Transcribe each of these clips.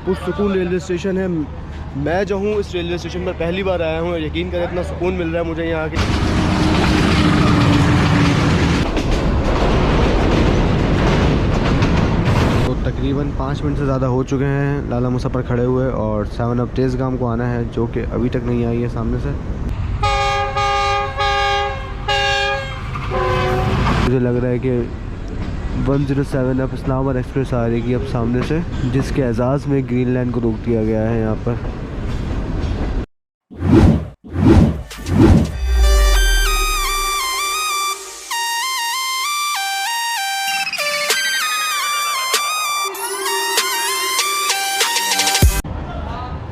पुरसुकून railway station है। मैं जो हूँ इस रेलवे स्टेशन पर पहली बार आया हूँ, यकीन करें इतना सुकून मिल रहा है मुझे यहाँ आके। तो तकरीबन 5 मिनट से ज़्यादा हो चुके हैं लाला मूसा पर खड़े हुए, और 7 अप तेज़गाम को आना है जो कि अभी तक नहीं आई है सामने से। मुझे लग रहा है कि 107 अप इस्लामाबाद एक्सप्रेस आ रही है अब सामने से, जिसके एजाज़ में ग्रीन लाइन को रोक दिया गया है यहाँ पर।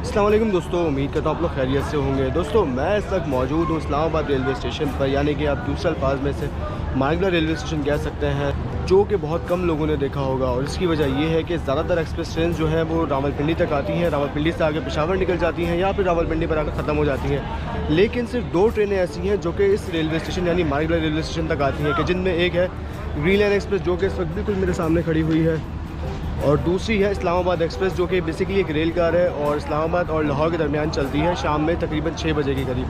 अस्सलाम वालेकुम दोस्तों, उम्मीद करता हूँ आप लोग खैरियत से होंगे। दोस्तों मैं इस वक्त मौजूद हूँ इस्लामाबाद रेलवे स्टेशन पर, यानी कि आप दूसरे अल्फाज में से मारगला रेलवे स्टेशन कह सकते हैं, जो कि बहुत कम लोगों ने देखा होगा। और इसकी वजह ये है कि ज़्यादातर एक्सप्रेस ट्रेन जो हैं वो रावलपिंडी तक आती हैं, रावलपिंडी से आगे पेशावर निकल जाती हैं या फिर रावलपिंडी पर आकर ख़त्म हो जाती हैं। लेकिन सिर्फ 2 ट्रेनें ऐसी हैं जो कि इस रेलवे स्टेशन यानी मारगला रेलवे स्टेशन तक आती हैं, कि जिनमें एक है ग्रीन लाइन एक्सप्रेस जो कि इस वक्त बिल्कुल मेरे सामने खड़ी हुई है, और दूसरी है इस्लामाबाद एक्सप्रेस जो कि बेसिकली एक रेल कार है और इस्लामाबाद और लाहौर के दरमियान चलती है। शाम में तकरीबन 6 बजे के करीब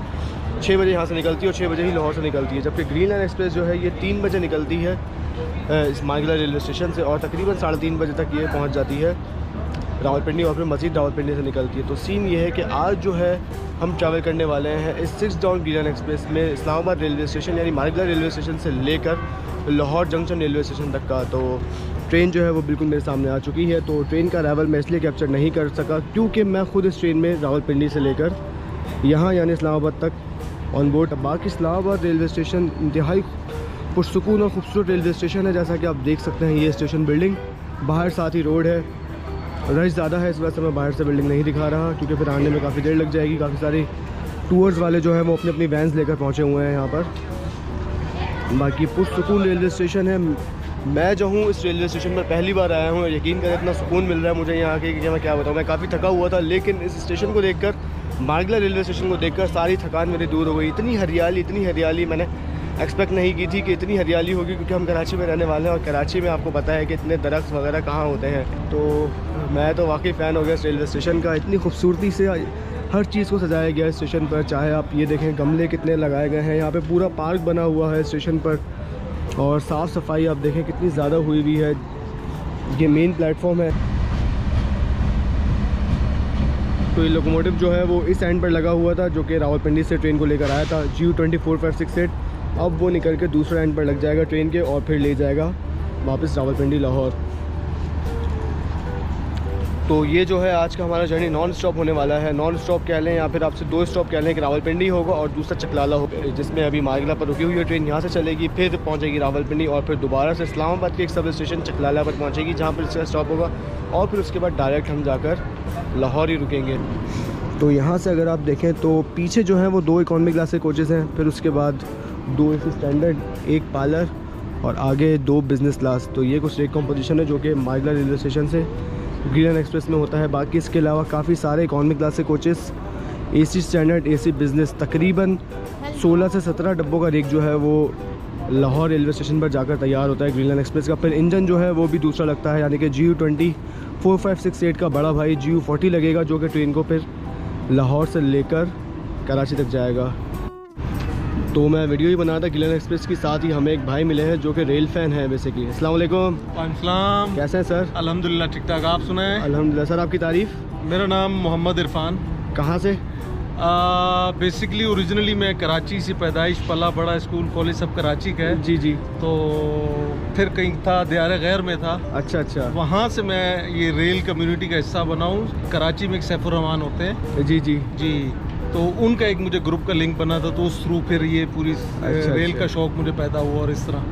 6 बजे यहाँ से निकलती है और 6 बजे ही लाहौर से निकलती है। जबकि ग्रीन लाइन एक्सप्रेस जो है ये 3 बजे निकलती है इस मारगला रेलवे स्टेशन से, और तकरीबन 3:30 बजे तक ये पहुँच जाती है रावलपिंडी, और फिर मज़ीद रावलपिंडी से निकलती है। तो सीन ये है कि आज जो है हम ट्रैवल करने वाले हैं इस 6 डाउन ग्रीन लाइन एक्सप्रेस में इस्लामाबाद रेलवे स्टेशन यानी मारगला रेलवे स्टेशन से लेकर लाहौर जंक्शन रेलवे स्टेशन तक का। तो ट्रेन जो है वो बिल्कुल मेरे सामने आ चुकी है। तो ट्रेन का अराइवल मैं इसलिए कैप्चर नहीं कर सका क्योंकि मैं ख़ुद इस ट्रेन में रावलपिंडी से लेकर यहाँ यानी इस्लामाबाद तक ऑन बोर्ड। बाकी इस्लामाबाद रेलवे स्टेशन इंतहाई पुरसुकून और ख़ूबसूरत रेलवे स्टेशन है, जैसा कि आप देख सकते हैं। ये स्टेशन बिल्डिंग बाहर साथ ही रोड है, रश ज़्यादा है, इस वजह से मैं बाहर से बिल्डिंग नहीं दिखा रहा क्योंकि फिर आने में काफ़ी देर लग जाएगी। काफ़ी सारे टूर्स वाले जो हैं वो अपनी अपनी वैन्स लेकर पहुँचे हुए हैं यहाँ पर। बाकी पुरसुकून रेलवे स्टेशन है। मैं जो हूँ इस रेलवे स्टेशन पर पहली बार आया हूँ, यकीन करें इतना सुकून मिल रहा है मुझे यहाँ आके कि मैं क्या बताऊँ। मैं काफ़ी थका हुआ था, लेकिन इस स्टेशन को देखकर, मारगला रेलवे स्टेशन को देखकर सारी थकान मेरी दूर हो गई। इतनी हरियाली मैंने एक्सपेक्ट नहीं की थी कि इतनी हरियाली होगी, क्योंकि हम कराची में रहने वाले हैं और कराची में आपको पता है कि इतने दरख्त वगैरह कहाँ होते हैं। तो मैं तो वाकई फ़ैन हो गया इस रेलवे स्टेशन का। इतनी खूबसूरती से हर चीज़ को सजाया गया है स्टेशन पर, चाहे आप ये देखें गमले कितने लगाए गए हैं, यहाँ पे पूरा पार्क बना हुआ है स्टेशन पर, और साफ़ सफाई आप देखें कितनी ज़्यादा हुई हुई है। ये मेन प्लेटफॉर्म है। तो ये लोकोमोटिव जो है वो इस एंड पर लगा हुआ था जो कि रावलपिंडी से ट्रेन को लेकर आया था, GU 24568। अब वो निकल के दूसरा एंड पर लग जाएगा ट्रेन के और फिर ले जाएगा वापस रावलपिंडी लाहौर। तो ये जो है आज का हमारा जर्नी नॉन स्टॉप होने वाला है। नॉन स्टॉप कह लें या फिर आपसे 2 स्टॉप कह लें कि रावलपिंडी होगा और दूसरा चकलाला होगा, जिसमें अभी मारगला पर रुकी हुई है ट्रेन, यहाँ से चलेगी, फिर पहुँचेगी रावलपिंडी और फिर दोबारा से इस्लामाबाद के एक सब स्टेशन चकलाला पर पहुँचेगी, जहाँ पर इसका स्टॉप होगा, और फिर उसके बाद डायरेक्ट हम जाकर लाहौर ही रुकेंगे। तो यहाँ से अगर आप देखें तो पीछे जो है वो 2 इकॉनमी क्लास के कोचेज़ हैं, फिर उसके बाद 2 AC स्टैंडर्ड, 1 पार्लर और आगे 2 बिज़नेस क्लास। तो ये कुछ रेक कॉम्पोजिशन है जो कि मारगला रेलवे स्टेशन से ग्रीन लाइन एक्सप्रेस में होता है। बाकी इसके अलावा काफ़ी सारे इकॉनमी क्लास के coaches, AC standard, AC business, तकरीबन 16 से 17 डब्बों का रेक जो है वो लाहौर रेलवे स्टेशन पर जाकर तैयार होता है ग्रीन लाइन एक्सप्रेस का। फिर इंजन जो है वो भी दूसरा लगता है, यानी कि GU 24568 का बड़ा भाई GU 40 लगेगा, जो कि ट्रेन को फिर लाहौर से लेकर कराची तक जाएगा। तो मैं वीडियो ही बना था ग्रीन लाइन एक्सप्रेस की, साथ ही हमें एक भाई मिले हैं जो कि रेल फ़ैन है बेसिकली। अस्सलाम वालेकुम। वालेकुम। कैसे हैं सर? अल्हम्दुलिल्लाह ठीक ठाक, आप सुनाएं? अल्हम्दुलिल्लाह। सर आपकी तारीफ़? मेरा नाम मोहम्मद इरफान। कहाँ से? बेसिकली ओरिजिनली मैं कराची से पैदाइश, पला बड़ा, स्कूल कॉलेज सब कराची का है। जी जी। तो फिर कहीं था दियार गैर में था। अच्छा। वहाँ से मैं ये रेल कम्युनिटी का हिस्सा बना हूँ। कराची में एक सैफुर रहमान होते हैं। जी। तो उनका एक मुझे ग्रुप का लिंक बना था, तो उस थ्रू फिर ये पूरी रेल का शौक़ मुझे पैदा हुआ, और इस तरह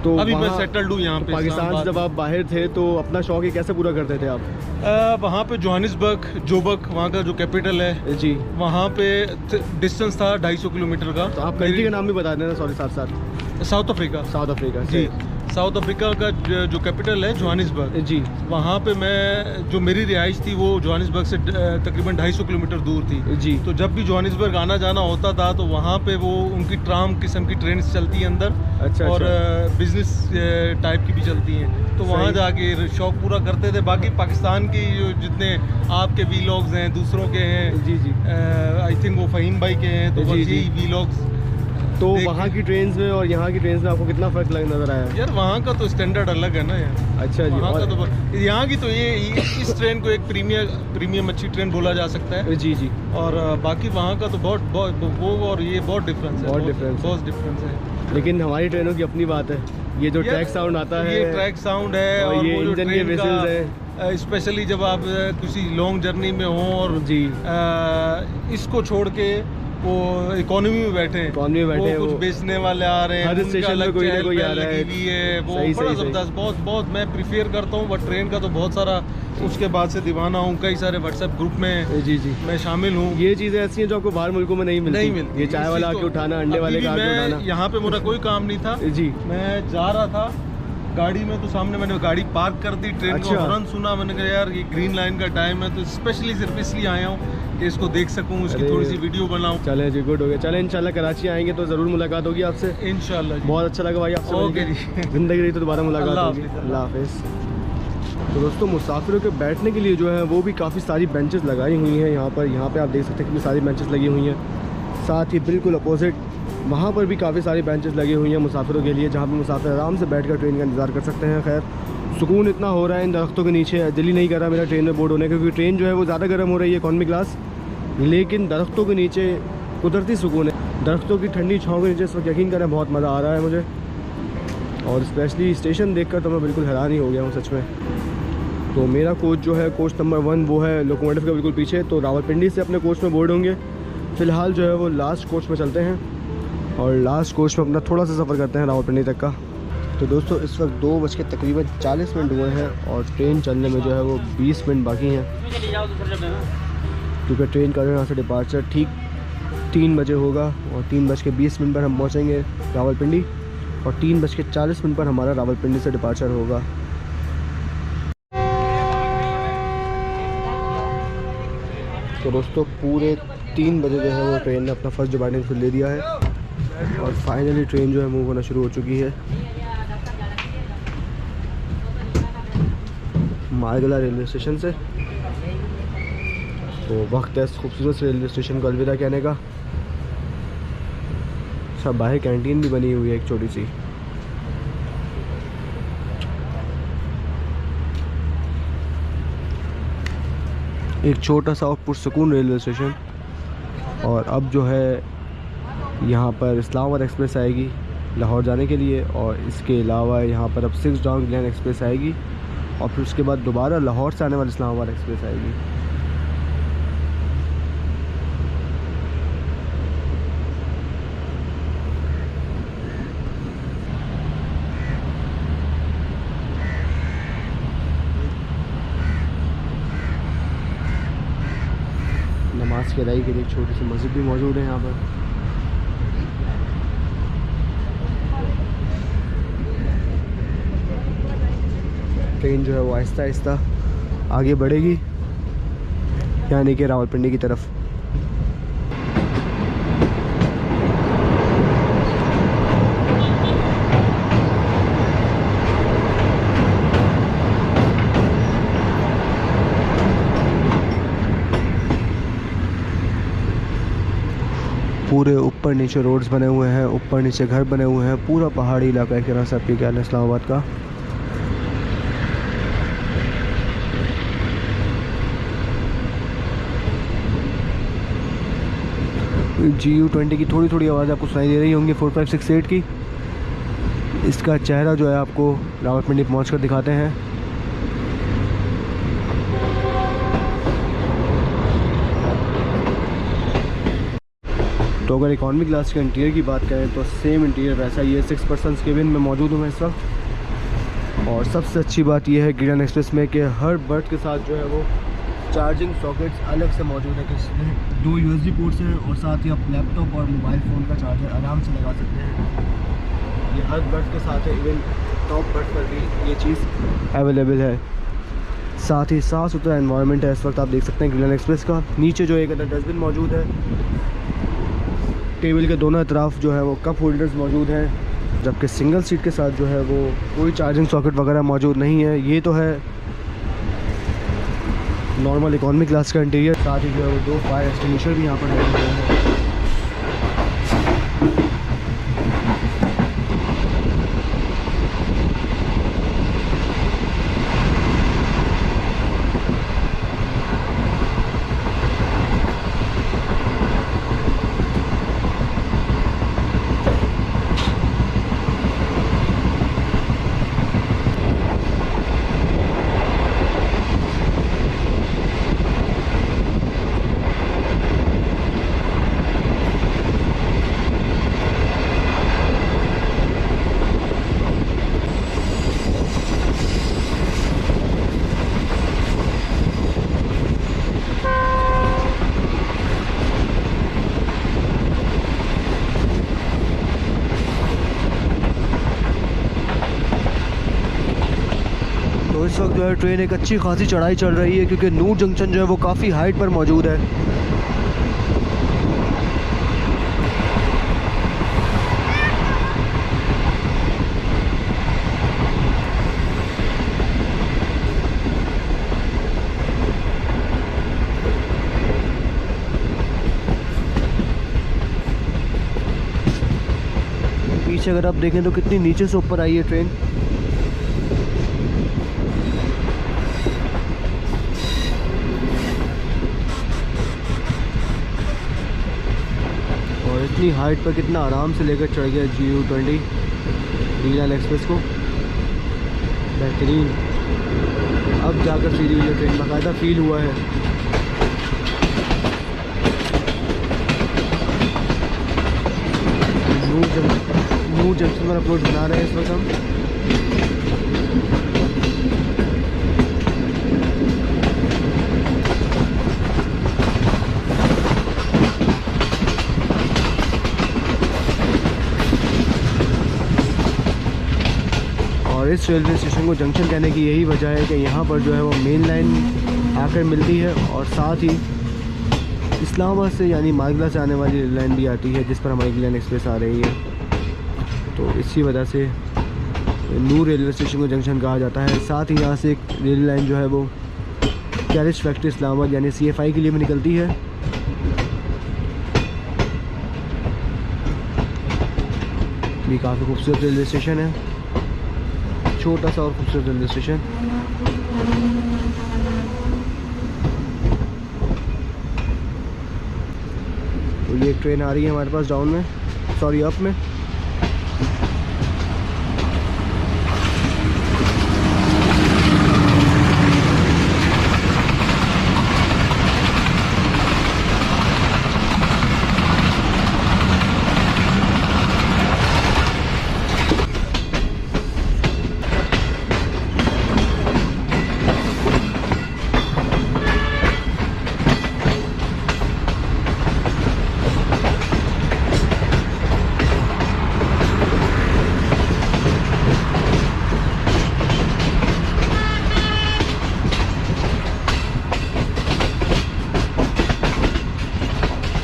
तो अभी मैं सेटल्ड हूँ यहाँ पे। पाकिस्तान से जब आप बाहर थे तो अपना शौक़ ही कैसे पूरा करते थे आप? वहाँ पे जोहानिसबर्ग, जोबक, वहाँ का जो कैपिटल है जी, वहाँ पे डिस्टेंस था 250 किलोमीटर का। तो आप कंट्री का नाम भी बता देना। सॉरी, साथ साउथ अफ्रीका। साउथ अफ्रीका जी। साउथ अफ्रीका का जो कैपिटल है जोहानिसबर्ग, जी वहाँ पे मैं, जो मेरी रिहाइश थी वो जोहानिसबर्ग से तकरीबन 250 किलोमीटर दूर थी जी। तो जब भी जोहानिसबर्ग आना जाना होता था तो वहाँ पे वो उनकी ट्राम किस्म की ट्रेन चलती है अंदर, अच्छा, और अच्छा। बिजनेस टाइप की भी चलती हैं, तो वहाँ सही। जाके शौक पूरा करते थे। बाकी पाकिस्तान की जो जितने आपके वीलॉग्स हैं, दूसरों के हैं, जी जी। आई थिंक वो फ़हीम भाई के हैं, तो जी, बस जी। यही वीलॉग्स। तो वहाँ की ट्रेन्स में और यहाँ की ट्रेन्स में आपको कितना फ़र्क नज़र आया? यार वहाँ का तो स्टैंडर्ड अलग है ना यार। अच्छा जी। वहाँ और का तो यहाँ की तो ये इस ट्रेन को एक प्रीमियम अच्छी ट्रेन बोला जा सकता है। जी जी। और बाकी वहाँ का तो बहुत वो और ये बहुत डिफरेंस है, बहुत डिफरेंस है। लेकिन हमारी ट्रेनों की अपनी बात है, ये जो ट्रैक साउंड आता है, ये ट्रैक साउंड है, और ये वो जो इंजन के ट्रेन whistles का, स्पेशली जब आप किसी लॉन्ग जर्नी में हो और जी इसको छोड़ के वो इकोनॉमी में बैठे हैं, इकोनॉमी में बैठे हैं, वो कुछ वो बेचने वाले आ रहे हैं, हर उनका स्टेशन पे अलग कोई ना चहल कोई आ पहल रहा है। लगी हुई है, वो सही, बड़ा सही, ज़बरदस्त, बहुत मैं प्रीफेयर करता हूँ। बट ट्रेन का तो बहुत सारा, उसके बाद से दीवाना हूँ, कई सारे व्हाट्सएप ग्रुप में जी जी मैं शामिल हूँ। ये चीज़ें ऐसी हैं जो आपको बाहर मुल्कों में नहीं मिलती। ये चाय वाला आके उठाना, अंडे वाले का आके उठाना। यहाँ पे मेरा कोई काम नहीं था जी। मैं जा रहा था गाड़ी में, तो सामने मैंने गाड़ी पार्क कर दी, ट्रेन अच्छा। का हॉर्न सुना, मैंने कहा यार ये ग्रीन लाइन का टाइम है, तो स्पेशली सिर्फ इसलिए आया हूँ कि इसको देख सकूँ, इसकी अरे। थोड़ी सी वीडियो बनाऊँ। चले जी, गुड हो गया। चले इंशाल्लाह कराची आएंगे तो ज़रूर मुलाकात होगी आपसे। इंशाल्लाह जी। बहुत अच्छा लगा भाई आपसे ओके मिलके। जी। ज़िंदगी रही तो दोबारा मुलाकात अल्लाह होगी। हाफिज़। अल्लाह हाफिज़। तो दोस्तों, मुसाफिरों के बैठने के लिए जो है वो भी काफ़ी सारी बेंचेस लगाई हुई हैं यहाँ पे आप देख सकते हैं कितनी सारी बेंचेस लगी हुई हैं। साथ ही बिल्कुल अपोजिट वहाँ पर भी काफ़ी सारी बेंचेस लगी हुई हैं मुसाफिरों के लिए, जहाँ पे मुसाफिर आराम से बैठकर ट्रेन का इंतज़ार कर सकते हैं। खैर, सुकून इतना हो रहा है इन दरख्तों के नीचे, दिल ही नहीं कर रहा मेरा ट्रेन में बोर्ड होने का, क्योंकि ट्रेन जो है वो ज़्यादा गर्म हो रही है इकॉनमी क्लास, लेकिन दरख्तों के नीचे कुदरती सुकून है। दरख्तों की ठंडी छाँव के नीचे इस वक्त यकीन करें बहुत मज़ा आ रहा है मुझे, और स्पेशली स्टेशन देखकर तो मैं बिल्कुल हैरान ही हो गया हूँ सच में। तो मेरा कोच जो है, कोच नंबर 1, वो है लोकोमोटिव के बिल्कुल पीछे। तो रावलपिंडी से अपने कोच में बोर्ड होंगे। फ़िलहाल जो है वो लास्ट कोच में चलते हैं और लास्ट कोच में अपना थोड़ा सा सफ़र करते हैं रावलपिंडी तक का। तो दोस्तों, इस वक्त 2:40 हुए हैं और ट्रेन चलने में जो है वो 20 मिनट बाकी हैं, क्योंकि ट्रेन का जो यहाँ से डिपार्चर ठीक 3 बजे होगा और 3:20 पर हम पहुँचेंगे रावलपिंडी, और 3:40 पर हमारा रावलपिंडी से डिपार्चर होगा। तो दोस्तों, पूरे 3 बजे जो है वो ट्रेन ने अपना फर्स्ट डिपार्टिंग फिर ले दिया है और फाइनली ट्रेन जो है मूव होना शुरू हो चुकी है मारगला रेलवे स्टेशन से। तो वक्त है इस खूबसूरत रेलवे स्टेशन को अलविदा कहने का। सब बाहर कैंटीन भी बनी हुई है एक छोटी सी। एक छोटा सा और पुरसुकून रेलवे स्टेशन। और अब जो है यहाँ पर इस्लामाबाद एक्सप्रेस आएगी लाहौर जाने के लिए, और इसके अलावा यहाँ पर अब 6 डाउन ग्लैन एक्सप्रेस आएगी, और फिर उसके बाद दोबारा लाहौर से आने वाली इस्लामाबाद एक्सप्रेस आएगी। नमाज की अदाई के लिए एक छोटी सी मस्जिद भी मौजूद है यहाँ पर। ट्रेन जो है वो आहिस्ता आहिस्ता आगे बढ़ेगी, यानी कि रावलपिंडी की तरफ। पूरे ऊपर नीचे रोड्स बने हुए हैं, ऊपर नीचे घर बने हुए हैं, पूरा पहाड़ी इलाका एक तरह से आपके ख्याल है इस्लामाबाद का। GU20 की थोड़ी थोड़ी आवाज़ आपको सुनाई दे रही होंगी 4568 की। इसका चेहरा जो है आपको रावलपिंडी पहुँच कर दिखाते हैं। तो अगर इकॉनमी क्लास के इंटीरियर की बात करें तो सेम इंटीरियर वैसा ही है। 6 पर्सन्स केबिन में मौजूद हूँ मैं इस वक्त। और सबसे अच्छी बात यह है ग्रीन एक्सप्रेस में कि हर बर्थ के साथ जो है वो चार्जिंग सॉकेट्स अलग से मौजूद है, जिसमें 2 USB पोर्ट्स हैं, और साथ ही आप लैपटॉप और मोबाइल फ़ोन का चार्जर आराम से लगा सकते हैं। ये हर बर्थ के साथ है। इवन टॉप बर्थ पर भी ये चीज़ अवेलेबल है। साथ ही साफ़ सुथरा एनवायरनमेंट है इस वक्त, आप देख सकते हैं ग्रीनलैंड एक्सप्रेस का। नीचे जो एक अंदर डस्टबिन मौजूद है, टेबल के दोनों तरफ जो है वो कप होल्डर्स मौजूद हैं, जबकि सिंगल सीट के साथ जो है वो कोई चार्जिंग सॉकेट वगैरह मौजूद नहीं है। ये तो है नॉर्मल इकॉनमी क्लास का इंटीरियर। साथ ही जो है वो 2 फायर एक्सटिंग्विशर भी यहाँ पर लगे हुए हैं। तो इस वक्त जो है ट्रेन एक अच्छी खासी चढ़ाई चल रही है, क्योंकि नूर जंक्शन जो है वो काफ़ी हाइट पर मौजूद है। पीछे अगर आप देखें तो कितनी नीचे से ऊपर आई है ट्रेन। और इतनी हाइट पर कितना आराम से लेकर चढ़ गया GU20 ग्रीनलैंड एक्सप्रेस को। बेहतरीन, अब जाकर सीधी हुई ट्रेन बाकायदा फील हुआ है। नूर जंक्शन पर अप्रोच बना रहे हैं इस वक्त हम। और इस रेलवे स्टेशन को जंक्शन कहने की यही वजह है कि यहाँ पर जो है वो मेन लाइन आकर मिलती है, और साथ ही इस्लामाबाद से यानी मालगला से आने वाली रेल लाइन भी आती है, जिस पर हमारी ग्रीनलैंड एक्सप्रेस आ रही है। तो इसी वजह से नूर रेलवे स्टेशन को जंक्शन कहा जाता है। साथ ही यहाँ से एक रेल लाइन जो है वो कैरिज फैक्ट्री इस्लामाबाद यानी CFI के लिए भी निकलती है। भी काफ़ी खूबसूरत रेलवे स्टेशन है, छोटा सा और खूबसूरत रेलवे स्टेशन। तो ये एक ट्रेन आ रही है हमारे पास डाउन में, सॉरी अप में।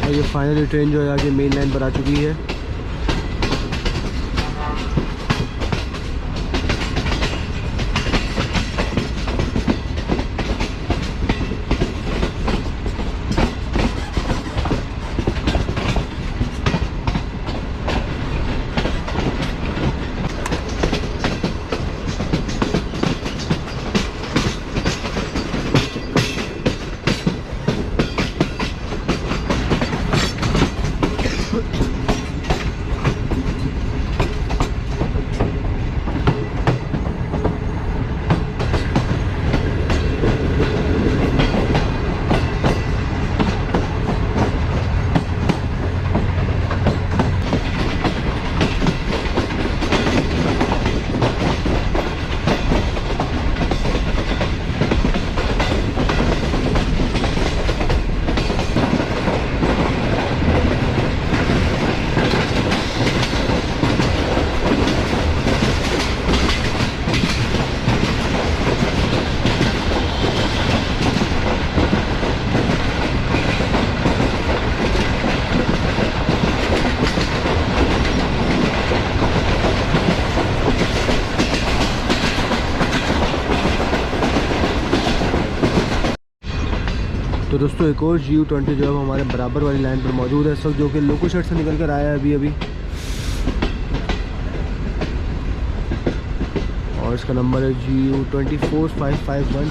ये फाइनली ट्रेन जो है आगे मेन लाइन पर आ चुकी है। तो दोस्तों एक और GU20 जो है वो हमारे बराबर वाली लाइन पर मौजूद है इस वक्त, जो कि लोको शर्ट से निकल कर आया है अभी और इसका नंबर है GU24551।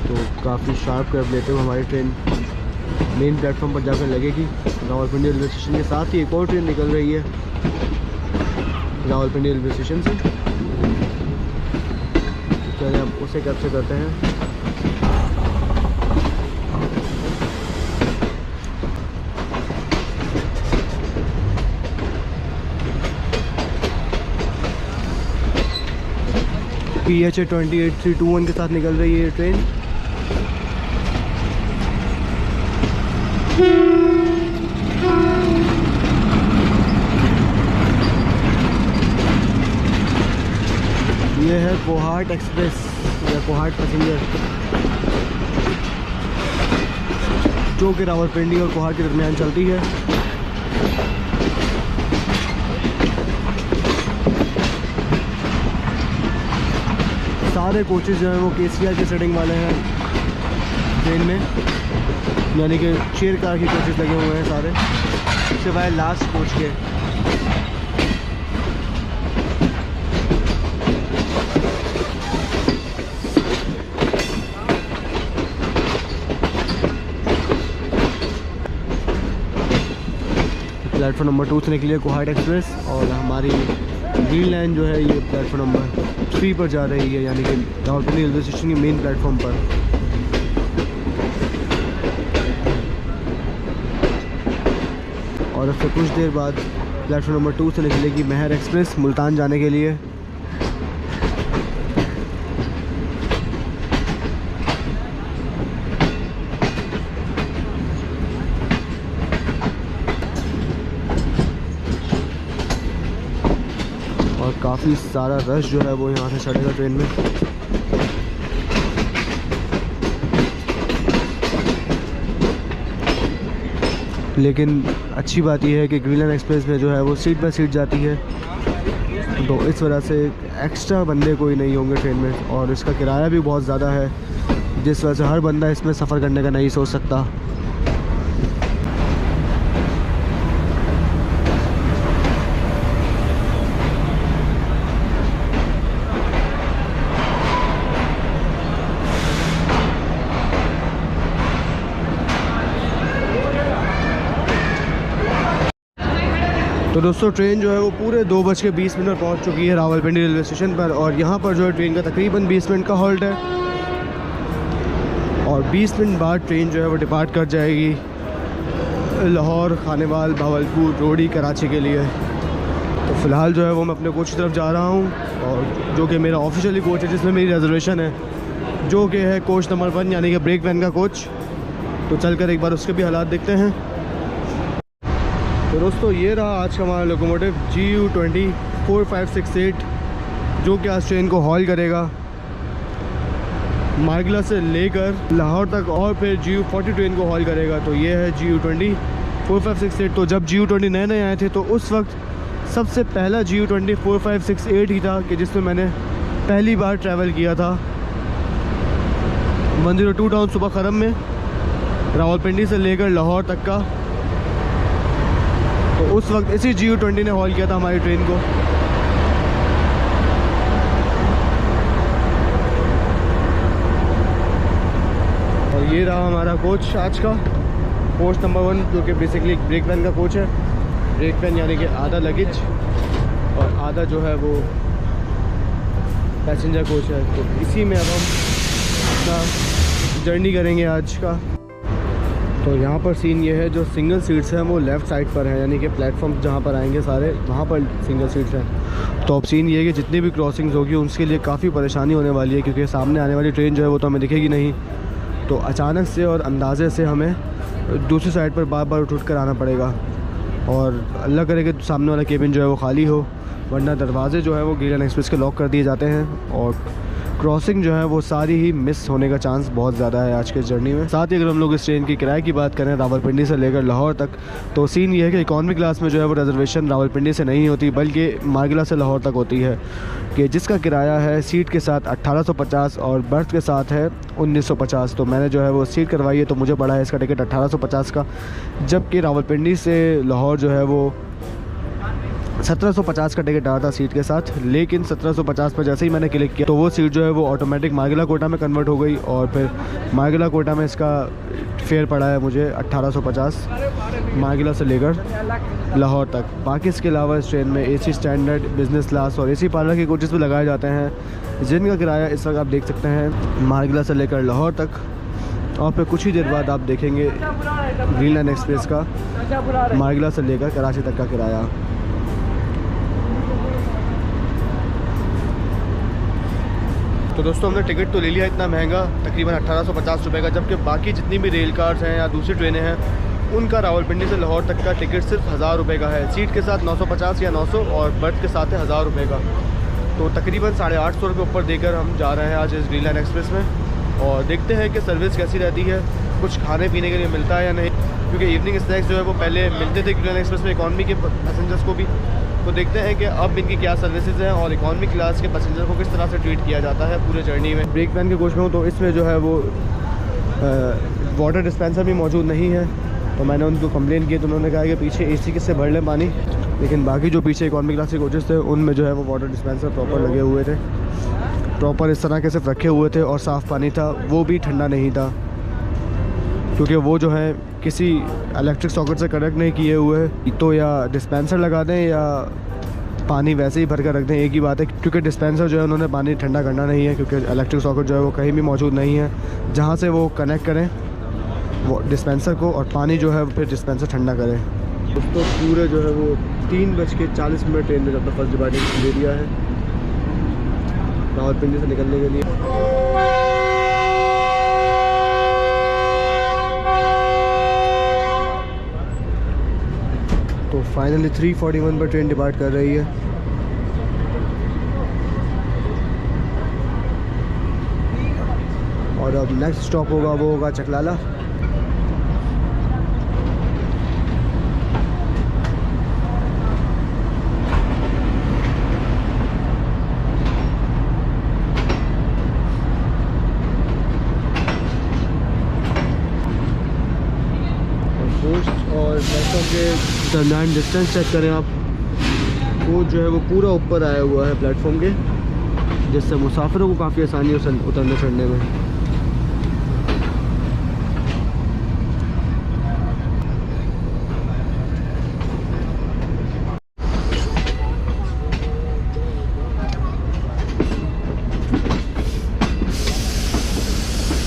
तो काफ़ी शार्प कर्व लेते हुए हमारी ट्रेन मेन प्लेटफॉर्म पर जाकर लगेगी। रावलपिंडी रेलवे स्टेशन के साथ ही एक और ट्रेन निकल रही है रावलपिंडी रेलवे स्टेशन से। चलिए हम उसे कैप्चर करते हैं। PH 28321 के साथ निकल रही है ये ट्रेन। ये है कोहाट एक्सप्रेस या कोहाट पैसेंजर, जो कि रावलपिंडी और कोहाट के दरमियान चलती है। सारे कोचेज़ जो हैं वो KCR के सेटिंग वाले हैं ट्रेन में, यानी कि चेयर कार के कोचेज़ लगे हुए हैं सारे, सिवाय लास्ट कोच के। प्लेटफॉर्म नंबर 2 से निकली है कोहाट एक्सप्रेस और हमारी ग्रीन लाइन जो है ये प्लेटफॉर्म नंबर 3 पर जा रही है, यानी कि रावलपिंडी रेलवे स्टेशन के मेन प्लेटफॉर्म पर। और उससे कुछ देर बाद प्लेटफॉर्म नंबर 2 से निकलेगी महर एक्सप्रेस मुल्तान जाने के लिए। और काफ़ी सारा रश जो है वो यहाँ से चढ़ेगा ट्रेन में। लेकिन अच्छी बात यह है कि ग्रीन लाइन एक्सप्रेस में जो है वो सीट बाय सीट जाती है, तो इस वजह से एक्स्ट्रा बंदे कोई नहीं होंगे ट्रेन में, और इसका किराया भी बहुत ज़्यादा है, जिस वजह से हर बंदा इसमें सफ़र करने का नहीं सोच सकता। तो दोस्तों ट्रेन जो है वो पूरे 2:20 पर पहुंच चुकी है रावलपिंडी रेलवे स्टेशन पर, और यहाँ पर जो है ट्रेन का तकरीबन 20 मिनट का हॉल्ट है, और 20 मिनट बाद ट्रेन जो है वो डिपार्ट कर जाएगी लाहौर, खानेवाल, भावलपुर, रोडी, कराची के लिए। तो फ़िलहाल जो है वो मैं अपने कोच की तरफ जा रहा हूँ, और जो कि मेरा ऑफिशियली कोच है जिसमें मेरी रिजर्वेशन है, जो कि है कोच नंबर 1 यानी कि ब्रेक वैन का कोच। तो चलकर एक बार उसके भी हालात देखते हैं। तो दोस्तों ये रहा आज का हमारा लोकोमोटिव GU24568, जो कि आज ट्रेन को हॉल करेगा मार्गला से लेकर लाहौर तक, और फिर GU40 ट्रेन को हॉल करेगा। तो ये है GU24568। तो जब GU20 नए नए आए थे तो उस वक्त सबसे पहला GU24568 ही था कि जिसमें मैंने पहली बार ट्रैवल किया था 102 टाउन सुबह खरम में, रावलपिंडी से लेकर लाहौर तक का। तो उस वक्त इसी GU20 ने हॉल किया था हमारी ट्रेन को। और ये रहा हमारा कोच आज का, कोच नंबर 1, जो कि बेसिकली ब्रेक वैन का कोच है। ब्रेक वैन यानी कि आधा लगेज और आधा जो है वो पैसेंजर कोच है। तो इसी में अब हम अपना जर्नी करेंगे आज का। तो यहाँ पर सीन ये है, जो सिंगल सीट्स हैं वो लेफ़्ट साइड पर है, यानी कि प्लेटफॉर्म जहाँ पर आएंगे सारे वहाँ पर सिंगल सीट्स हैं। तो अब सीन ये है कि जितनी भी क्रॉसिंग्स होगी उसके लिए काफ़ी परेशानी होने वाली है, क्योंकि सामने आने वाली ट्रेन जो है वो तो हमें दिखेगी नहीं। तो अचानक से और अंदाजे से हमें दूसरी साइड पर बार बार उठ कर आना पड़ेगा, और अल्लाह करे कि सामने वाला केबिन जो है वो खाली हो, वरना दरवाजे जो है वो ग्रीन लाइन एक्सप्रेस के लॉक कर दिए जाते हैं। और क्रॉसिंग जो है वो सारी ही मिस होने का चांस बहुत ज़्यादा है आज के जर्नी में। साथ ही अगर हम लोग इस ट्रेन की किराए की बात करें रावलपिंडी से लेकर लाहौर तक, तो सीन ये है कि इकॉनमी क्लास में जो है वो रिजर्वेशन रावलपिंडी से नहीं होती बल्कि मार्गिला से लाहौर तक होती है, कि जिसका किराया है सीट के साथ 1850 और बर्थ के साथ है 1950। तो मैंने जो है वो सीट करवाई है, तो मुझे पड़ा है इसका टिकट 1850 का, जबकि रावलपिंडी से लाहौर जो है वो 1750 का टिकट आया था सीट के साथ। लेकिन 1750 पर जैसे ही मैंने क्लिक किया तो वो सीट जो है वो ऑटोमेटिक मार्गिला कोटा में कन्वर्ट हो गई, और फिर मार्गिला कोटा में इसका फेयर पड़ा है मुझे 1850 मार्गिला से लेकर लाहौर तक। बाकी इसके अलावा इस ट्रेन में AC स्टैंडर्ड, बिज़नेस क्लास और AC पार्लर के कोचेस भी लगाए जाते हैं, जिनका किराया इस वक्त आप देख सकते हैं मार्गिला से लेकर लाहौर तक। और फिर कुछ ही देर बाद आप देखेंगे ग्रीन लाइन एक्सप्रेस का मार्गिला से लेकर कराची तक का किराया। तो दोस्तों हमने टिकट तो ले लिया इतना महंगा, तकरीबन 1850 रुपये का, जबकि बाकी जितनी भी रेल कार्स हैं या दूसरी ट्रेनें हैं उनका रावलपिंडी से लाहौर तक का टिकट सिर्फ 1000 रुपये का है। सीट के साथ 950 या 900 और बर्थ के साथ है 1000 रुपये का। तो तकरीबन 850 रुपये ऊपर देकर हम जा रहे हैं आज इस ग्रीन लाइन एक्सप्रेस में, और देखते हैं कि सर्विस कैसी रहती है, कुछ खाने पीने के लिए मिलता है या नहीं, क्योंकि इवनिंग स्नैक्स जो है वो पहले मिलते थे ग्रीन लाइन एक्सप्रेस में इकॉनमी के पैसेंजर्स को भी। तो देखते हैं कि अब इनकी क्या सर्विसेज हैं और इकॉनमी क्लास के पैसेंजर को किस तरह से ट्रीट किया जाता है पूरे जर्नी में। ब्रेक वैन के कोच में हूँ, तो इसमें जो है वो वाटर डिस्पेंसर भी मौजूद नहीं है। तो मैंने उनको कंप्लेन की, तो उन्होंने कहा कि पीछे AC किससे भर लें पानी, लेकिन बाकी जो पीछे इकॉनमी क्लास के कोचेस थे उनमें जो है वो वाटर डिस्पेंसर प्रॉपर लगे हुए थे, प्रॉपर इस तरह के सिर्फ रखे हुए थे, और साफ़ पानी था, वो भी ठंडा नहीं था, क्योंकि वो जो है किसी इलेक्ट्रिक सॉकेट से कनेक्ट नहीं किए हुए। तो या डिस्पेंसर लगा दें या पानी वैसे ही भर कर रख दें, एक ही बात है, क्योंकि डिस्पेंसर जो है उन्होंने पानी ठंडा करना नहीं है, क्योंकि इलेक्ट्रिक सॉकेट जो है वो कहीं भी मौजूद नहीं है जहाँ से वो कनेक्ट करें वो डिस्पेंसर को, और पानी जो है फिर डिस्पेंसर ठंडा करें। दोस्तों पूरे जो है वो 3:40 ट्रेन ने अपना फर्स्ट डिपार्चर दे दिया है रावलपिंडी से निकलने के लिए। तो फाइनली 3:41 पर ट्रेन डिपार्ट कर रही है। और अब नेक्स्ट स्टॉप होगा वो होगा चकलाला। और प्लेटफॉर्म के दरमियान डिस्टेंस चेक करें आप, वो जो है वो पूरा ऊपर आया हुआ है प्लेटफॉर्म के, जिससे मुसाफिरों को काफ़ी आसानी हो उतरने चढ़ने में।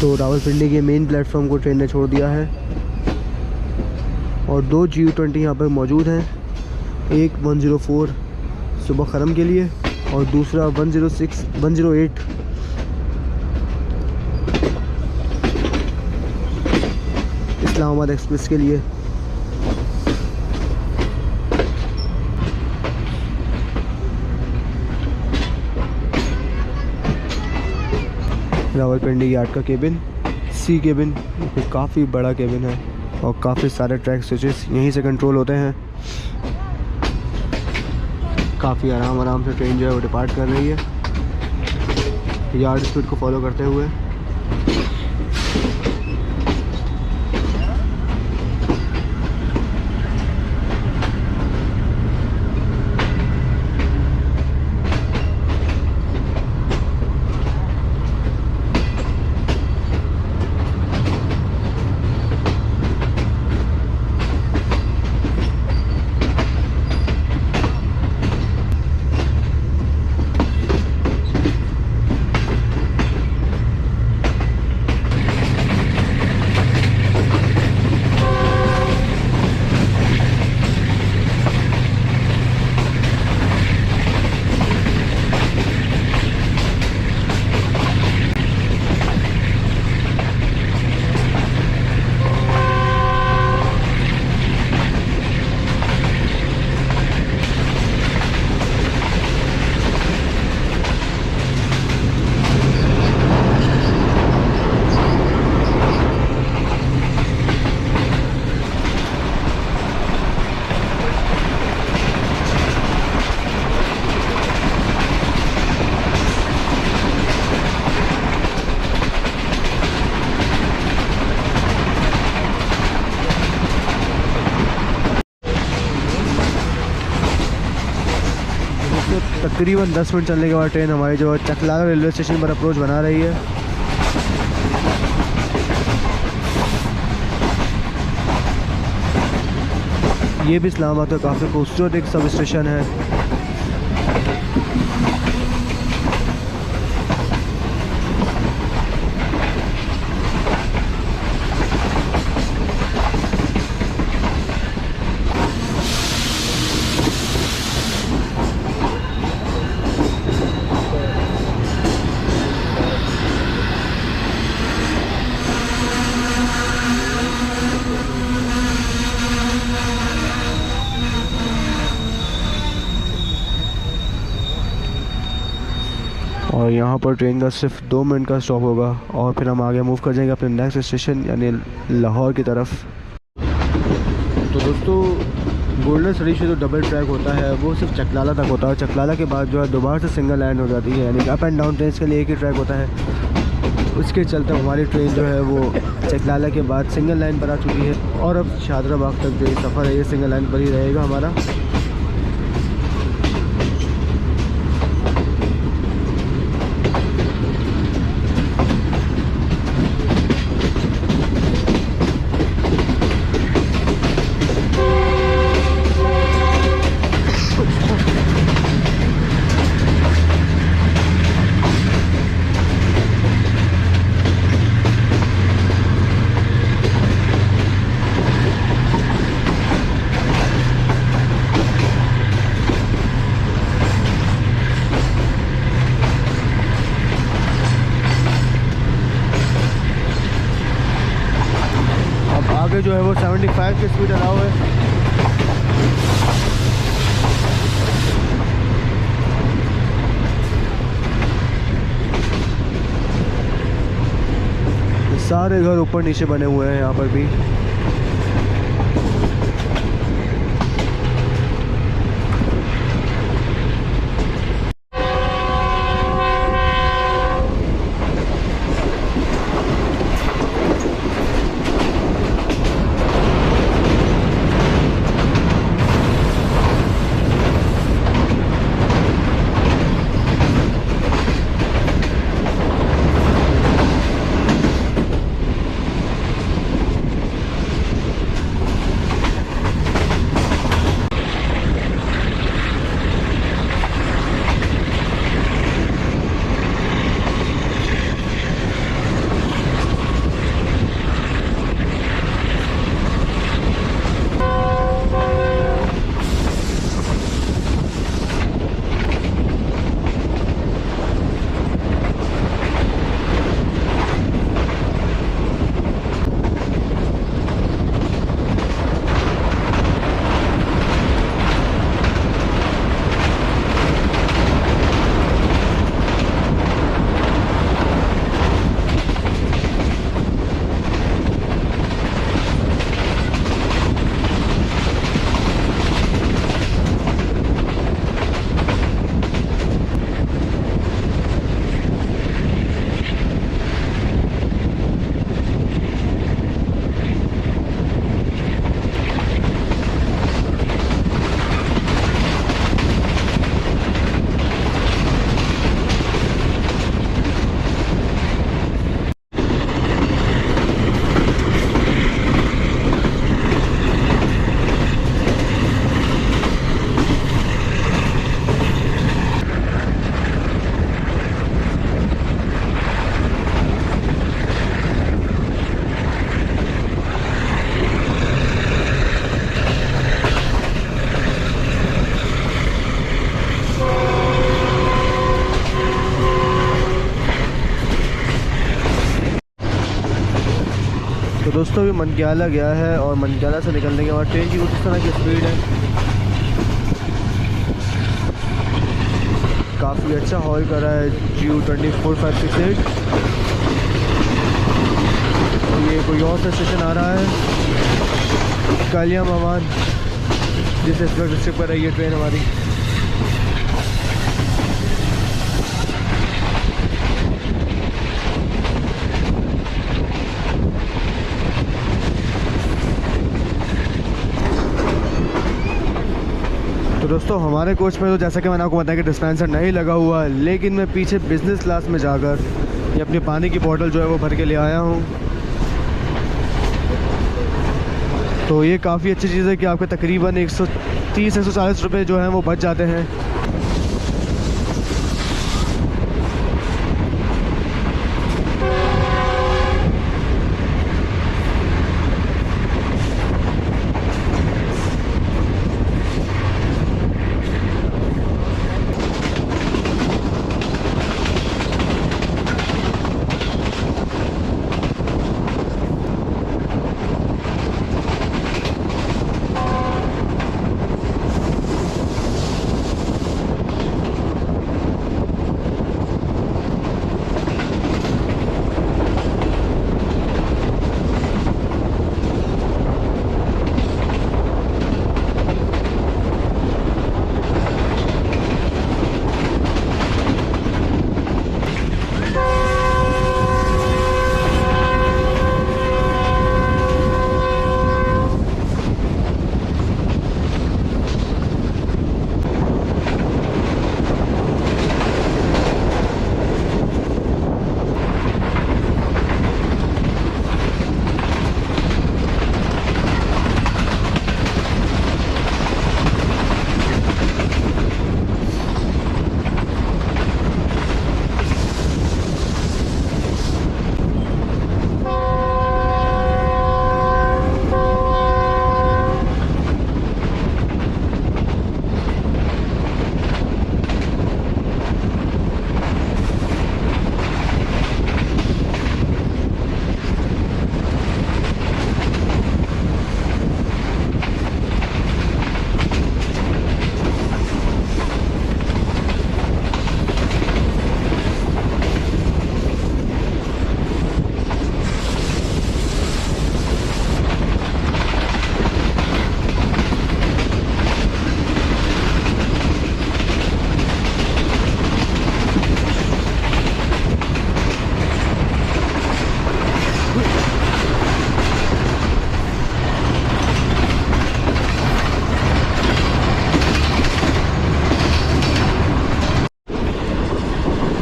तो रावलपिंडी के मेन प्लेटफॉर्म को ट्रेन ने छोड़ दिया है, और 2 GU20 यहाँ पर मौजूद हैं, एक 104 सुबह खरम के लिए और दूसरा 108 इस्लामाबाद एक्सप्रेस के लिए। रावलपिंडी यार्ड का केबिन, C केबिन, काफ़ी बड़ा केबिन है और काफ़ी सारे ट्रैक स्विचेस यहीं से कंट्रोल होते हैं। काफ़ी आराम से ट्रेन जो है वो डिपार्ट कर रही है यार्ड स्पीड को फॉलो करते हुए। तकरीबन 10 मिनट चलने के बाद ट्रेन हमारी जो है चकलाला रेलवे स्टेशन पर अप्रोच बना रही है। ये भी इस्लामाबाद का काफ़ी खूबसूरत एक सब स्टेशन है। और यहाँ पर ट्रेन का सिर्फ 2 मिनट का स्टॉप होगा और फिर हम आगे मूव कर जाएंगे अपने नेक्स्ट स्टेशन यानी लाहौर की तरफ। तो दोस्तों गोल्डन सरीफ से जो डबल ट्रैक होता है वो सिर्फ चकलाला तक होता है। चकलाला के बाद जो है दोबारा से सिंगल लाइन हो जाती है, यानी अप एंड डाउन ट्रेन के लिए एक ही ट्रैक होता है। उसके चलते हमारी ट्रेन जो है वो चकलाला के बाद सिंगल लाइन पर आ चुकी है और अब शादरा बाग तक जो सफ़र है ये सिंगल लाइन पर ही रहेगा हमारा। आगे जो है वो 75 की स्पीड अलाउ है। सारे घर ऊपर नीचे बने हुए हैं यहाँ पर भी। तो दोस्तों अभी मनक्याला गया है और मनक्याला से निकलने के बाद ट्रेन की कुछ इस तरह की स्पीड है। काफ़ी अच्छा हॉल कर रहा है GU24568। ये कोई और सा स्टेशन आ रहा है कालिया मवाद, जिस डिस्ट्रिक्ट पर है ये ट्रेन हमारी। तो दोस्तों हमारे कोच में तो जैसा कि मैंने आपको बताया कि डिस्पेंसर नहीं लगा हुआ, लेकिन मैं पीछे बिज़नेस क्लास में जाकर ये अपनी पानी की बोतल जो है वो भर के ले आया हूँ। तो ये काफ़ी अच्छी चीज़ है कि आपके तकरीबन 130-140 रुपये जो हैं वो बच जाते हैं।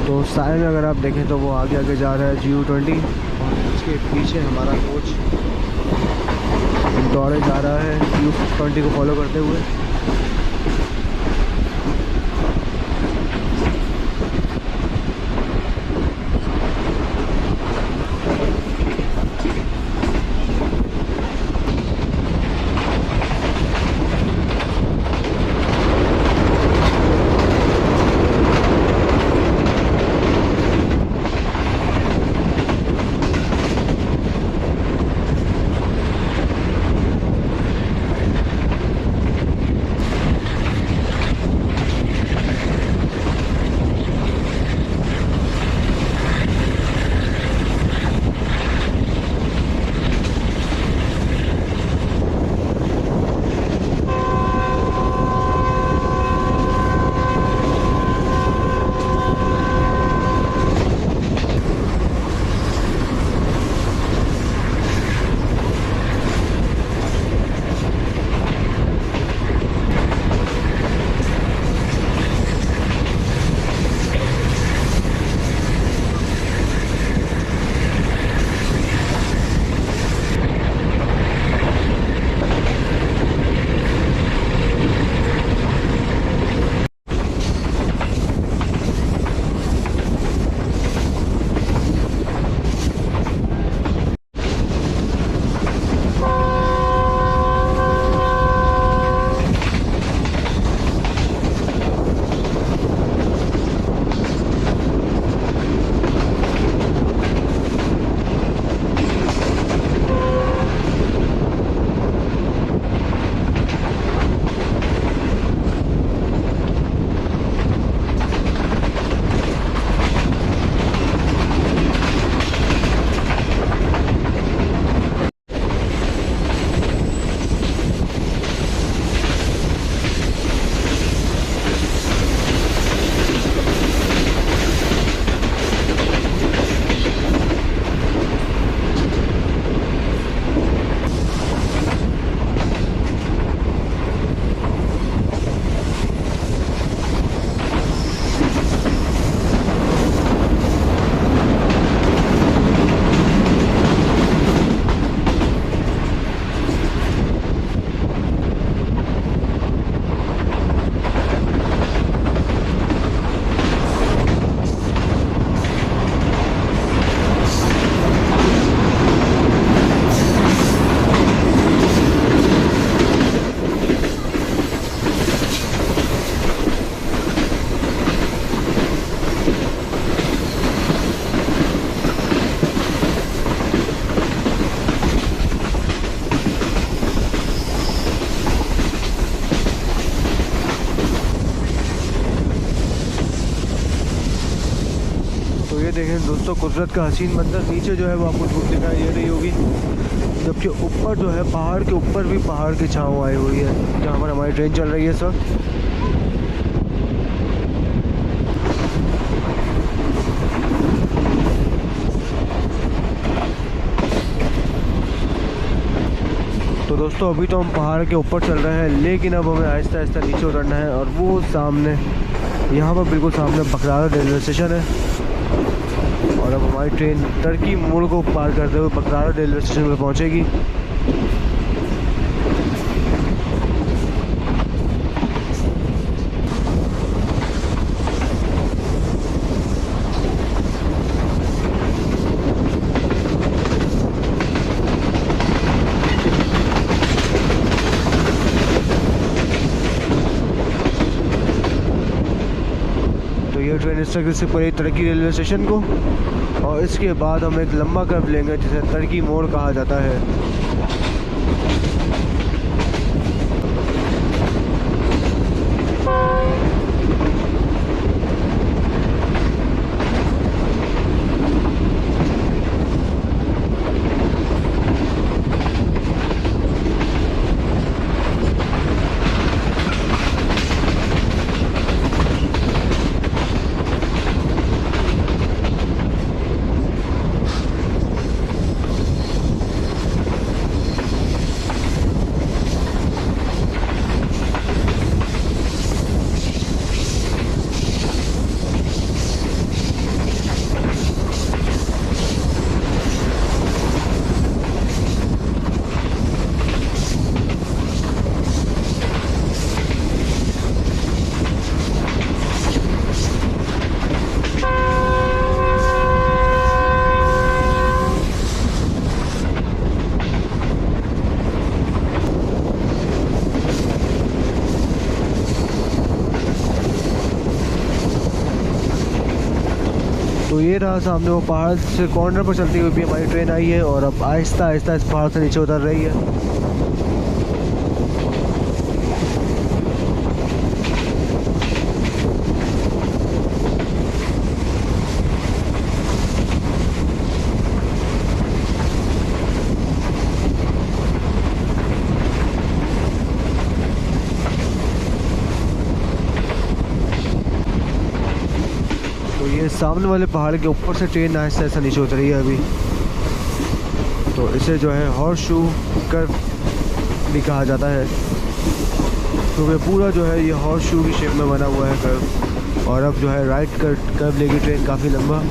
तो साइड में अगर आप देखें तो वो आगे आगे जा रहा है GU20 और उसके पीछे हमारा कोच दौड़े जा रहा है GU20 को फॉलो करते हुए। देखें दोस्तों कुदरत का हसीन मंजर, नीचे जो है वो आपको धूप दिखाई दे रही होगी, जबकि ऊपर जो है पहाड़ के ऊपर भी पहाड़ की छाँव आई हुई है जहाँ पर हमारी ट्रेन चल रही है इस वक्त। तो दोस्तों अभी तो हम पहाड़ के ऊपर चल रहे हैं, लेकिन अब हमें आहिस्ता आहिस्ता नीचे उतरना है। और वो सामने यहाँ पर बिल्कुल सामने बकरारा रेलवे स्टेशन है, और अब हमारी ट्रेन टर्की मोड़ को पार करते हुए बकरारा रेलवे स्टेशन पर पहुँचेगी। ये ट्रेन इस तरह से पड़ी टर्की रेलवे स्टेशन को, और इसके बाद हम एक लंबा कर्व लेंगे जिसे टर्की मोड़ कहा जाता है। तो ये रहा सामने वो पहाड़ से कॉर्नर पर चलती हुई भी हमारी ट्रेन आई है, और अब आहिस्ता आहिस्ता इस पहाड़ से नीचे उतर रही है। ये सामने वाले पहाड़ के ऊपर से ट्रेन आहिस्ता आहिस्ता नीचे उतरी है अभी। तो इसे जो है हॉर्स शू कर्व भी कहा जाता है, क्योंकि पूरा जो है ये हॉर्स शू की शेप में बना हुआ है कर्व। और अब जो है राइट कर्व लेगी ट्रेन काफ़ी लंबा।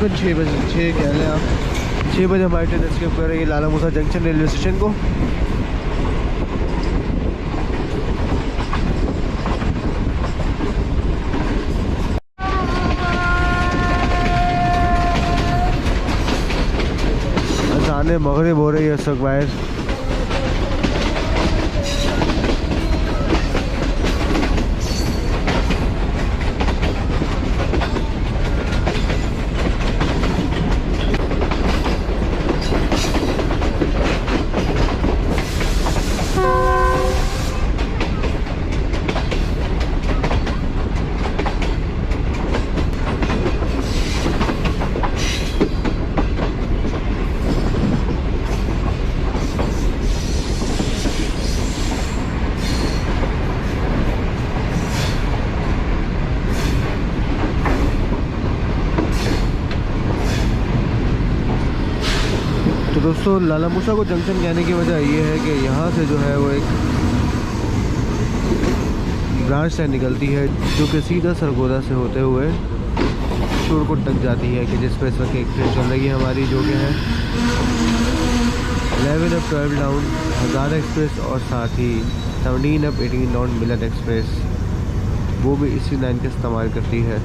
तकरीबन 6 बजे, 6 कह लें आप, 6 बजे हमारी ट्रेन एस्केप कर रही है लाला मूसा जंक्शन रेलवे स्टेशन को। अज़ान मगरिब हो रही है इस वक्त बाहर। तो दोस्तों लाला मूसा को जंक्शन कहने की वजह ये है कि यहाँ से जो है वो एक ब्रांच ट्रेन निकलती है जो कि सीधा सरगोदा से होते हुए शोरकोट तक जाती है, कि जिस पर इस वक्त एक ट्रेन चल रही है हमारी, जो कि है 11 अप 12 डाउन हज़ार एक्सप्रेस, और साथ ही 17 अप 18 डाउन मिलत एक्सप्रेस, वो भी इसी लाइन का इस्तेमाल करती है।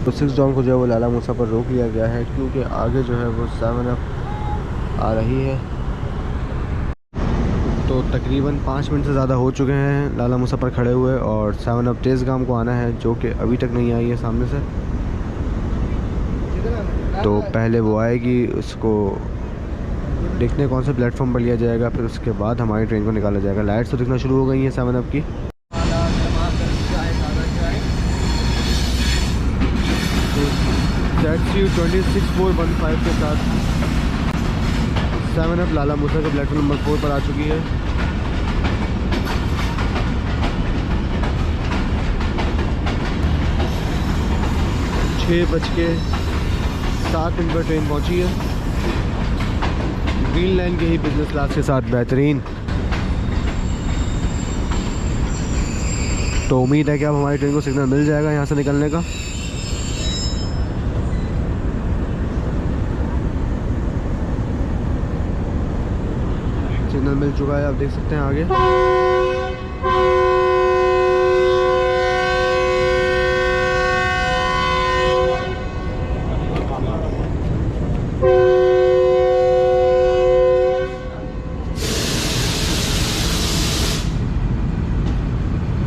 तो 6 डाउन को जो है वो लाला मूसा पर रोक लिया गया है क्योंकि आगे जो है वो 7 अप आ रही है। तो तकरीबन 5 मिनट से ज़्यादा हो चुके हैं लाला मूसा पर खड़े हुए, और 7 अप तेज़गाम को आना है जो कि अभी तक नहीं आई है सामने से। तो पहले वो आएगी, उसको देखने कौन से प्लेटफॉर्म पर लिया जाएगा, फिर उसके बाद हमारी ट्रेन को निकाला जाएगा। लाइट्स तो दिखना शुरू हो गई हैं 7 अप की। टैक्सी 26415 के साथ 7 अप लाला मूसा के प्लेटफॉर्म नंबर 4 पर आ चुकी है। छः बज के 7 मिनट पर ट्रेन पहुंची है, ग्रीन लाइन के ही बिजनेस क्लास के साथ बेहतरीन। तो उम्मीद है कि अब हमारी ट्रेन को सिग्नल मिल जाएगा यहाँ से निकलने का। सिग्नल मिल चुका है, आप देख सकते हैं आगे।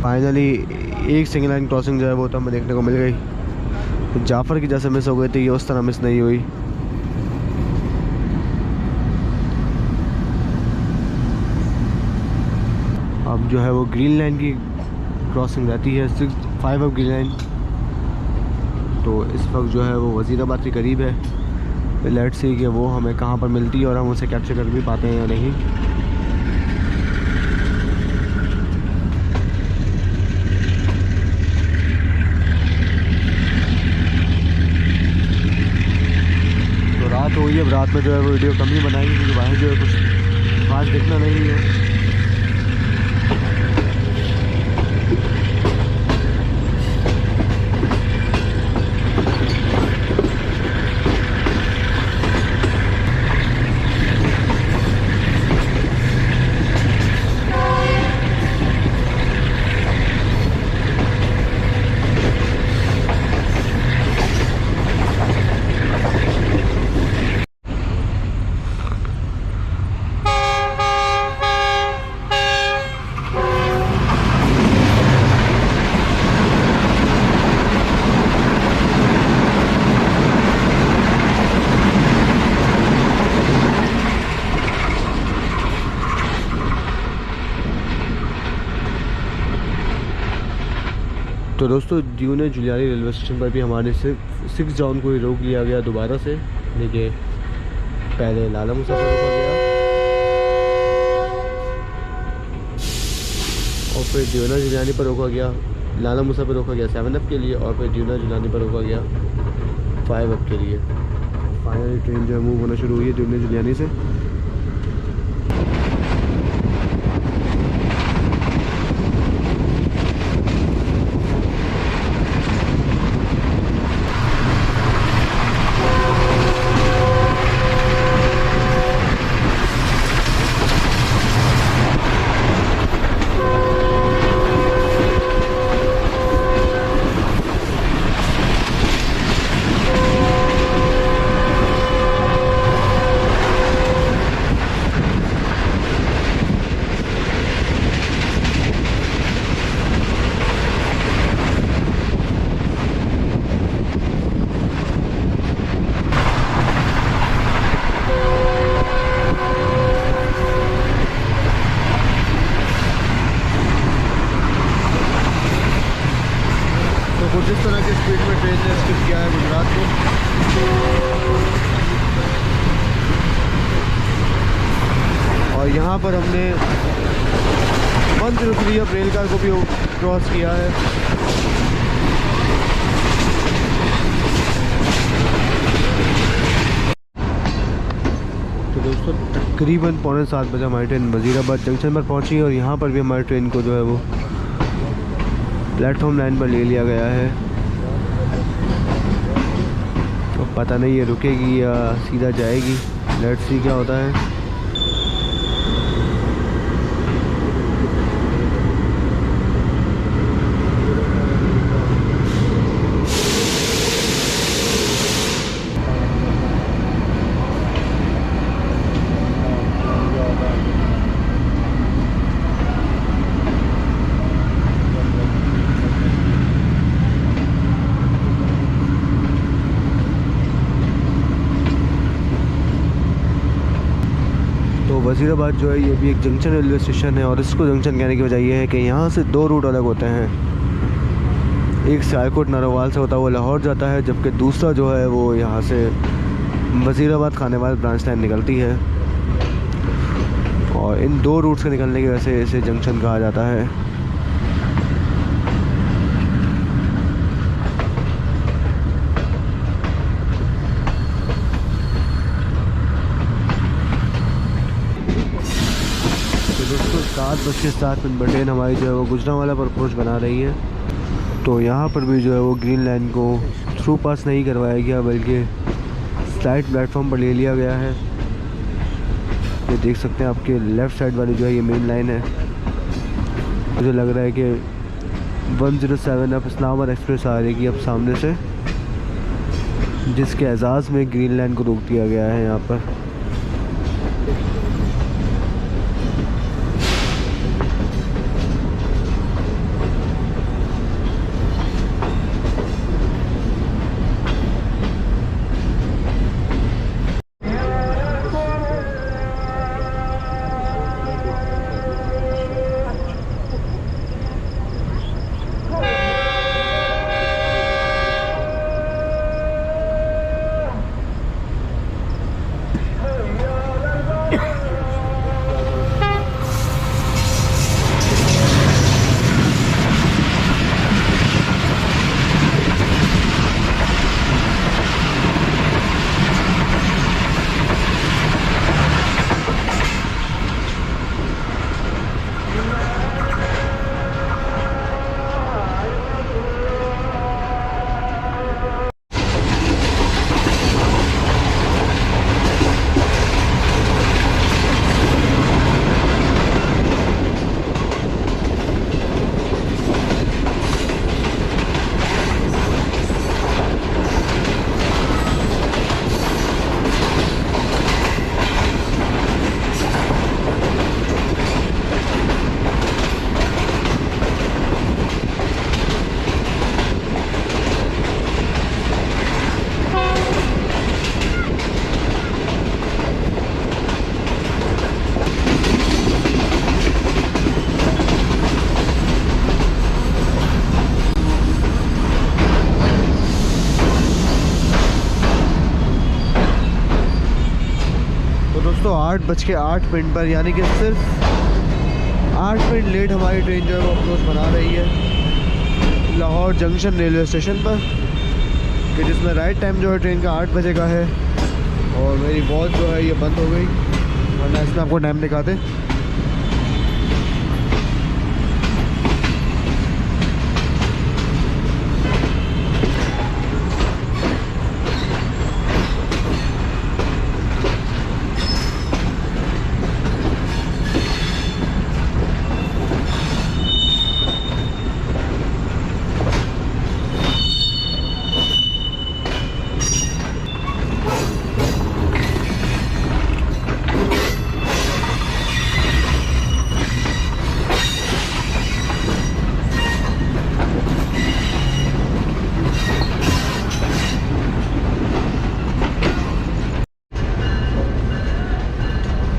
फाइनली एक सिंगल लाइन क्रॉसिंग जो है वो तो हमें देखने को मिल गई। तो जाफ़र की जैसे मिस हो गई थी, ये उस तरह मिस नहीं हुई। अब जो है वो ग्रीन लाइन की क्रॉसिंग रहती है 5 अप ग्रीन लाइन। तो इस वक्त जो है वो वज़ीराबाद के करीब है। लेट्स सी कि वो हमें कहाँ पर मिलती है और हम उसे कैप्चर कर भी पाते हैं या नहीं। तो रात हो गई, अब रात में जो है वो वीडियो कम ही बनाएंगे क्योंकि बाहर जो है कुछ खास दिखना नहीं है। तो दोस्तों ड्यूने जुलियानी रेलवे स्टेशन पर भी हमारे से 6 डाउन को ही रोक लिया गया दोबारा से। देखिए पहले लाला मूसा पर रोका गया और फिर ड्यूना जुलियानी पर रोका गया, लाला मूसा पर रोका गया 7 अप के लिए, और फिर ड्यूना जुलियानी पर रोका गया 5 अप के लिए। फाइनली ट्रेन जो है मूव होना शुरू हुई है ड्यूना जुलियानी से। यहाँ पर हमने 103 अब रेल कार को भी क्रॉस किया है। तो दोस्तों तकरीबन 6:45 बजे हमारी ट्रेन वज़ीराबाद जंक्शन पर पहुंची और यहाँ पर भी हमारी ट्रेन को जो है वो प्लेटफॉर्म 9 पर ले लिया गया है। तो पता नहीं ये रुकेगी या सीधा जाएगी, लेट्स सी क्या होता है। वज़ीराबाद जो है ये भी एक जंक्शन रेलवे स्टेशन है और इसको जंक्शन कहने की वजह ये है कि यहाँ से 2 रूट अलग होते हैं। एक सियालकोट नारोवाल से होता हुआ लाहौर जाता है, जबकि दूसरा जो है वो यहाँ से वज़ीराबाद खानेवाल ब्रांच लाइन निकलती है। और इन 2 रूट्स के निकलने की वजह से इसे जंक्शन कहा जाता है। दोस्तों 7:07 पर ट्रेन हमारी जो है वो गुजरांवाला पर अप्रोच बना रही है। तो यहाँ पर भी जो है वो ग्रीन लाइन को थ्रू पास नहीं करवाया गया, बल्कि साइड प्लेटफॉर्म पर ले लिया गया है। ये देख सकते हैं आपके लेफ़्ट साइड वाली जो है ये मेन लाइन है। मुझे लग रहा है कि 107 अब इस्लामाबाद एक्सप्रेस आ रही अब सामने से, जिसके एजाज़ में ग्रीन लाइन को रोक दिया गया है यहाँ पर। दोस्तों 8:08 पर, यानी कि सिर्फ 8 मिनट लेट हमारी ट्रेन जो है वो अप्रोच बना रही है लाहौर जंक्शन रेलवे स्टेशन पर, कि जिसमें राइट टाइम जो है ट्रेन का 8 बजे का है। और मेरी वॉच जो है ये बंद हो गई, वरना इसमें आपको टाइम दिखाते।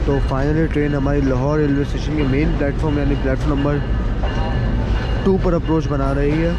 तो फाइनली ट्रेन हमारी लाहौर रेलवे स्टेशन के मेन प्लेटफॉर्म यानी प्लेटफॉर्म नंबर 2 पर अप्रोच बना रही है।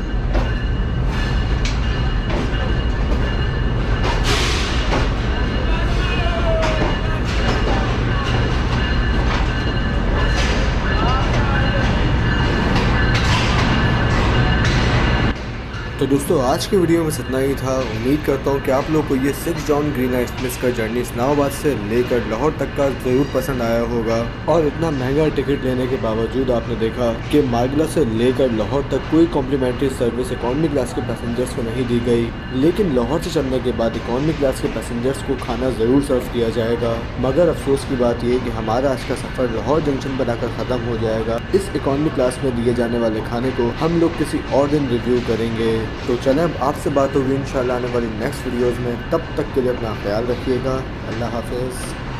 दोस्तों आज की वीडियो में इतना ही था। उम्मीद करता हूँ कि आप लोग को ये 6 जॉन ग्रीन एक्सप्रेस का जर्नी इस्लामाबाद से लेकर लाहौर तक का ज़रूर पसंद आया होगा। और इतना महंगा टिकट लेने के बावजूद आपने देखा कि मार्गला से लेकर लाहौर तक कोई कॉम्प्लीमेंट्री सर्विस इकॉनमी क्लास के पैसेंजर्स को नहीं दी गई, लेकिन लाहौर से चलने के बाद इकॉनमी क्लास के पैसेंजर्स को खाना ज़रूर सर्व किया जाएगा। मगर अफसोस की बात यह कि हमारा आज का सफ़र लाहौर जंक्शन पर आकर ख़त्म हो जाएगा। इस इकॉनमी क्लास में दिए जाने वाले खाने को हम लोग किसी और दिन रिव्यू करेंगे। तो चलें अब आपसे बात होगी इंशाल्लाह आने वाली नेक्स्ट वीडियोज़ में। तब तक के लिए अपना ख्याल रखिएगा। अल्लाह हाफ़िज़।